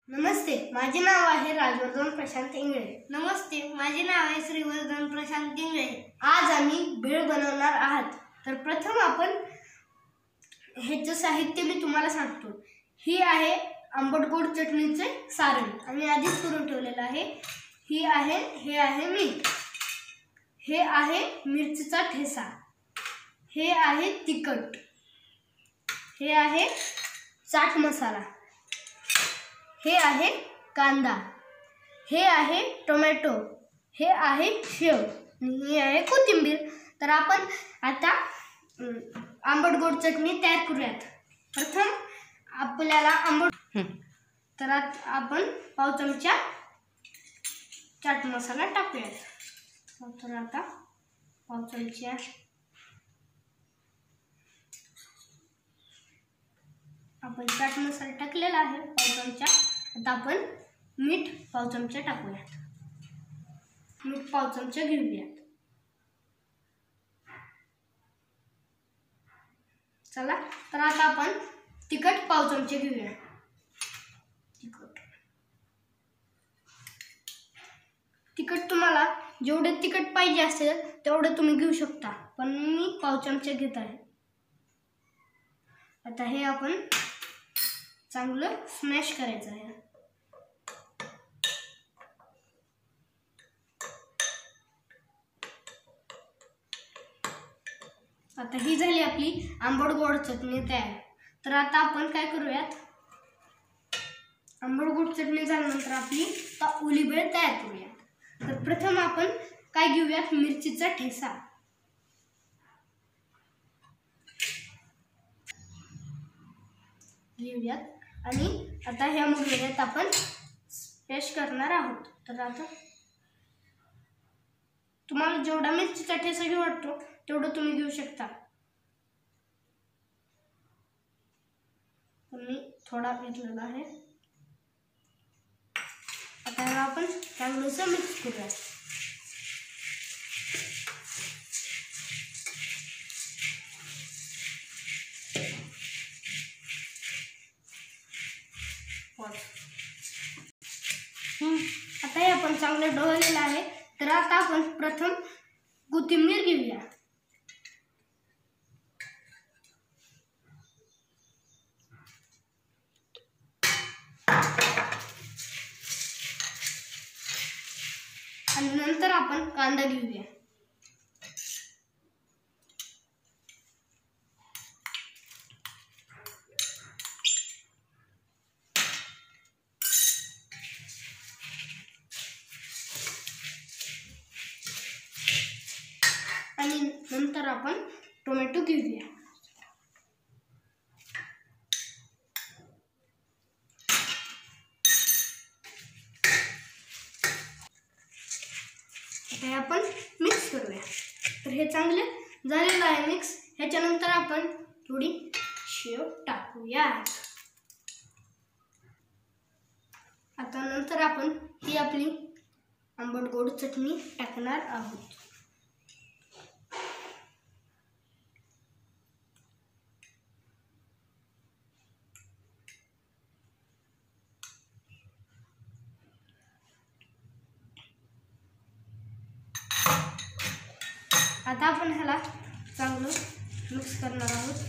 नमस्ते, माझे नाव आहे राजवर्धन प्रशांत इंगळे। नमस्ते, माझे नाव आहे श्रीवर्धन प्रशांत इंगळे। आज आम्ही भेळ बनवणार आहात। तर प्रथम आपण ह्याचं साहित्य मी तुम्हाला सांगतो। ही आहे आंबट गोड चटणीचे सारण आम्ही आधीच करून ठेवलेलं आहे। हे आहे मीठ, हे आहे मिरचीचा ठेसा, हे आहे तिखट, हे आहे चाट मसाला, हे आहे कांदा, हे आहे टोमॅटो, हे आहे शेव आणि ही आहे कोथिंबीर। तर आपण आता आंबट गोड चटणी तयार करूयात। प्रथम आपल्याला तर आपण पाव चमचा चाट मसाला टाकूयात। तर आता पाव चमचा आपण चाट मसाला टाकलेला आहे पाव चमचा। आता आपण मीठ पाव चमचा टाकूयात। मीठ पाव चमचा घेऊयात। चला, तर आता आपण तिखट पाव चमचा घेऊया। तिखट तुम्हाला जेवढे तिखट पाहिजे असेल तेवढे तुम्ही घेऊ शकता, पण मी पाव चमचा घेत आहे। आता हे आपण चांगलं स्मॅश करायचं आहे। आता ही झाली आपली आंबट गोड चटणी तयार। तर आता आपण काय करूयात, आंबट गोड चटणी झाल्यानंतर आपली ओली भेळ तयार करूयात। तर प्रथम आपण काय घेऊयात, मिरचीचा ठेसा घेऊयात आणि आता ह्या मुरव्यात आपण स्मॅश करणार आहोत। तर आता तुम्हाला जेवढा मिरचीचा ठेसा घेऊ वाटतो तेवढं तुम्ही घेऊ शकता, मी थोडा घेतलेला आहे। आता आपण चांगलं मिक्स करूया। आता हे आपण चांगलं ढवळलेलं आहे। तर आता आपण प्रथम कोथिंबीर घेऊया। आणि नंतर आपण कांदा घेऊया। आणि नंतर आपण टोमॅटो घेऊया। हे आपण मिक्स करूया। तर हे चांगले झालेलं आहे मिक्स। ह्याच्यानंतर आपण थोडी शेव टाकूया। आता नंतर आपण ही आपली आंबट गोड चटणी टाकणार आहोत। आता आपण ह्याला चांगलं मिक्स करणार आहोत।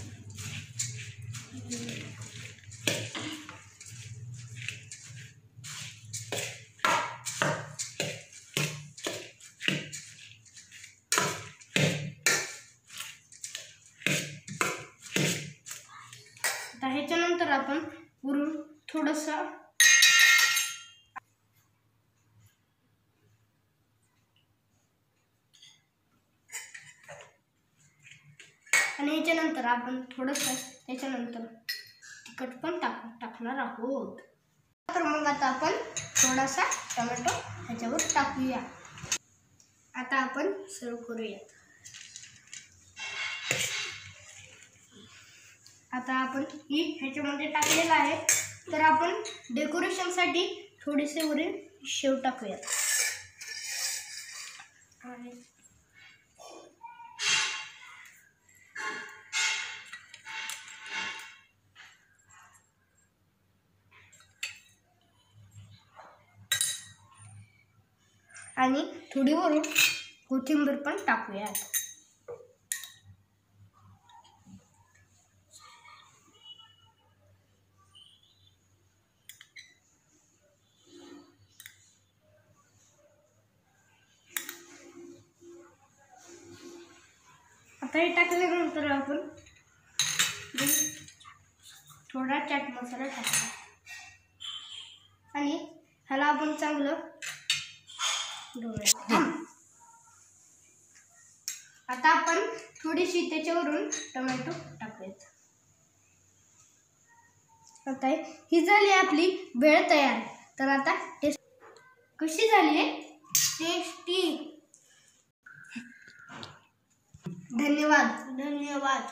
आता ह्याच्यानंतर आपण वरून थोडंसं आणि ह्याच्यानंतर आपण थोडंसं त्याच्यानंतर तिखट पण टाकणार आहोत। तर मग आता आपण थोडासा टोमॅटो ह्याच्यावर टाकूया। आता आपण सर्व करूयात। आता आपण ही ह्याच्यामध्ये टाकलेलं आहे। तर आपण डेकोरेशनसाठी थोडेसे वरील शेव टाकूयात। आणि थोडी वरून कोथिंबीर पण टाकूयात. आता हे टाकल्यानंतर आपण थोडा चाट मसाला टाकला आणि ह्याला आपण चांगलं ढवळूया. आता आपण थोडीशी त्याच्यावरून टोमॅटो टाकूयात. आता ही झाली आपली भेळ तयार. तर आता टेस्ट कशी झाली आहे? टेस्टी. धन्यवाद. धन्यवाद.